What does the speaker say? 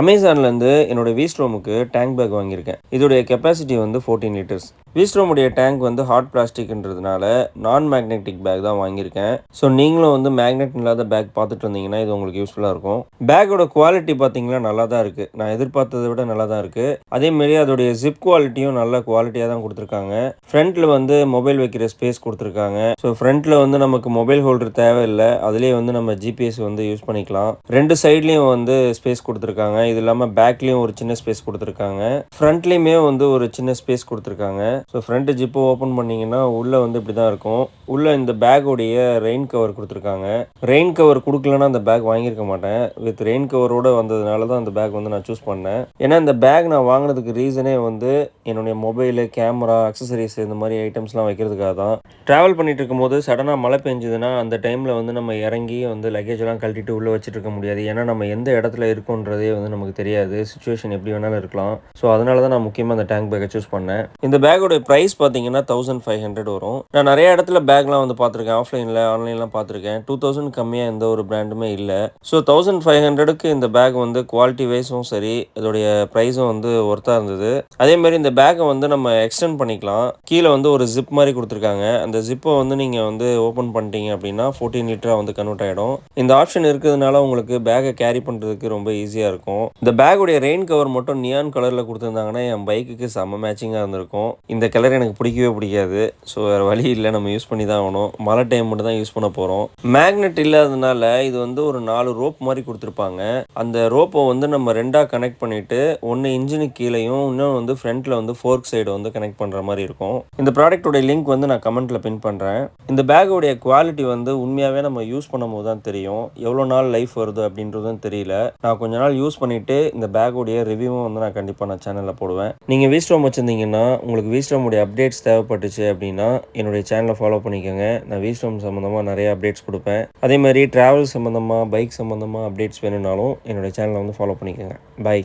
அமேசான்லேருந்து என்னோட வீஸ்ட்ரோமுக்கு tank back வாங்கியிருக்கேன். இதோடைய கெப்பாசிட்டி வந்து 14 லிட்டர்ஸ். வீஸ்ட்ரோமுடைய டேங்க் வந்து ஹார்ட் பிளாஸ்டிக்ன்றதுனால நான் மேக்னெட்டிக் பேக் தான் வாங்கியிருக்கேன். ஸோ நீங்களும் வந்து மேக்னெட் இல்லாத பேக் பார்த்துட்டு இருந்தீங்கன்னா இது உங்களுக்கு யூஸ்ஃபுல்லாக இருக்கும். பேக்கோட குவாலிட்டி பார்த்தீங்கன்னா நல்லா தான் இருக்குது. நான் எதிர்பார்த்ததை விட நல்லா தான் இருக்குது. அதேமாரி அதோடைய ஜிப் குவாலிட்டியும் நல்ல குவாலிட்டியாக தான் கொடுத்துருக்காங்க. ஃப்ரண்ட்டில் வந்து மொபைல் வைக்கிற ஸ்பேஸ் கொடுத்துருக்காங்க. ஸோ ஃப்ரண்ட்டில் வந்து நமக்கு மொபைல் ஹோல்டர் தேவையில்லை. அதுலேயே வந்து நம்ம ஜிபிஎஸ் வந்து யூஸ் பண்ணிக்கலாம். ரெண்டு சைட்லேயும் வந்து ஸ்பேஸ் கொடுத்துருக்காங்க. இது இல்லாமல் பேக்லேயும் ஒரு சின்ன ஸ்பேஸ் கொடுத்துருக்காங்க. ஃப்ரண்ட்லேயுமே வந்து ஒரு சின்ன ஸ்பேஸ் கொடுத்துருக்காங்க. ஸோ ஃப்ரண்ட் ஜிப்பை ஓப்பன் பண்ணிங்கன்னா உள்ளே வந்து இப்படி தான் இருக்கும். உள்ளே இந்த பேக்கோடைய ரெயின் கவர் கொடுத்துருக்காங்க. ரெயின் கவர் கொடுக்கலன்னா அந்த பேக் வாங்கியிருக்க மாட்டேன். வித் ரெயின் கவரோடு வந்ததுனால தான் அந்த பேக் வந்து நான் சூஸ் பண்ணேன். ஏன்னா இந்த பேக் நான் வாங்கினதுக்கு ரீசனே வந்து என்னுடைய மொபைலு, கேமரா, அக்சசரிஸ் இந்த மாதிரி ஐட்டம்ஸ்லாம் வைக்கிறதுக்காக தான். ட்ராவல் பண்ணிட்டு இருக்கும்போது சடனாக மழை பெஞ்சுதுன்னா அந்த டைமில் வந்து நம்ம இறங்கி வந்து லக்கேஜெல்லாம் கழட்டிட்டு உள்ளே வச்சுட்டு இருக்க முடியாது. ஏன்னா நம்ம எந்த இடத்துல இருக்கோன்றதே வந்து நமக்கு தெரியாது. சிச்சுவேஷன் எப்படி வேணாலும் இருக்கலாம். ஸோ அதனால தான் நான் முக்கியமாக அந்த டேங்க் பேக்கை சூஸ் பண்ணேன். இந்த பேக்கோட ப்ரைஸ் பார்த்தீங்கன்னா 1500 வரும். நான் நிறைய இடத்துல பேக்லாம் வந்து பார்த்துருக்கேன். ஆஃப்லைனில், ஆன்லைன்லாம் பார்த்துருக்கேன். 2000 கம்மியாக எந்த ஒரு பிராண்டுமே இல்லை. ஸோ 1500க்கு இந்த பேக் வந்து குவாலிட்டி வைஸும் சரி, இதோடைய ப்ரைஸும் வந்து ஒர்த்தாக இருந்தது. அதேமாரி இந்த பேக்கை வந்து நம்ம எக்ஸ்டெண்ட் பண்ணிக்கலாம். கீழே வந்து ஒரு ஜிப் மாதிரி கொடுத்துருக்காங்க. அந்த ஜிப்பை வந்து நீங்கள் வந்து ஓப்பன் பண்ணிட்டீங்க அப்படின்னா 14 லிட்டராக வந்து கன்வெர்ட் ஆகிடும். இந்த ஆப்ஷன் இருக்கிறதுனால உங்களுக்கு பேக்கை கேரி பண்ணுறதுக்கு ரொம்ப ஈஸியாக இருக்கும். இந்த பேக்குடைய ரெயின் கவர் மட்டும் நியான் கலரில் கொடுத்துருந்தாங்கன்னா என் பைக்குக்கு செம்ம மேட்சிங்காக இருந்திருக்கும். இந்த கலர் எனக்கு பிடிக்கவே பிடிக்காது. ஸோ வேறு வழி இல்லை, நம்ம யூஸ் பண்ணி தான் ஆகணும். மழை டைம் மட்டும் தான் யூஸ் பண்ண போகிறோம். மேக்னெட் இல்லாததுனால இது வந்து ஒரு 4 ரோப் மாதிரி கொடுத்துருப்பாங்க. அந்த ரோப்பை வந்து நம்ம ரெண்டாக கனெக்ட் பண்ணிவிட்டு ஒன்று இன்ஜினுக்கு கீழேயும் இன்னும் வந்து ஃப்ரண்ட்டில் வந்து ஃபோர்க் சைடு வந்து கனெக்ட் பண்ணுற மாதிரி இருக்கும். இந்த ப்ராடக்டோட லிங்க் வந்து நான் கமெண்ட்டில் பின் பண்ணுறேன். இந்த பேக்கோடைய குவாலிட்டி வந்து உண்மையாகவே நம்ம யூஸ் பண்ணும்போது தான் தெரியும். எவ்வளோ நாள் லைஃப் வருது அப்படின்றதும் தெரியல. நான் கொஞ்ச நாள் யூஸ் பண்ணிவிட்டு இந்த பேக்கோடைய ரிவ்யூவும் வந்து நான் கண்டிப்பாக நான் சேனலில் போடுவேன். நீங்கள் வீஸ்ட்ரோம் வச்சுருந்தீங்கன்னா உங்களுக்கு வீஸ்ட்ரோமுடைய அப்டேட்ஸ் தேவைப்பட்டுச்சு அப்படின்னா என்னுடைய சேனலை ஃபாலோ பண்ணிக்கோங்க. நான் வீஸ்ட்ரோம் சம்மந்தமாக நிறைய அப்டேட்ஸ் கொடுப்பேன். அதே மாதிரி ட்ராவல் சம்மந்தமாக, பைக் சம்மந்தமாக அப்டேட்ஸ் வேணும்னாலும் என்னுடைய சேனலை வந்து ஃபாலோ பண்ணிக்கோங்க. பை.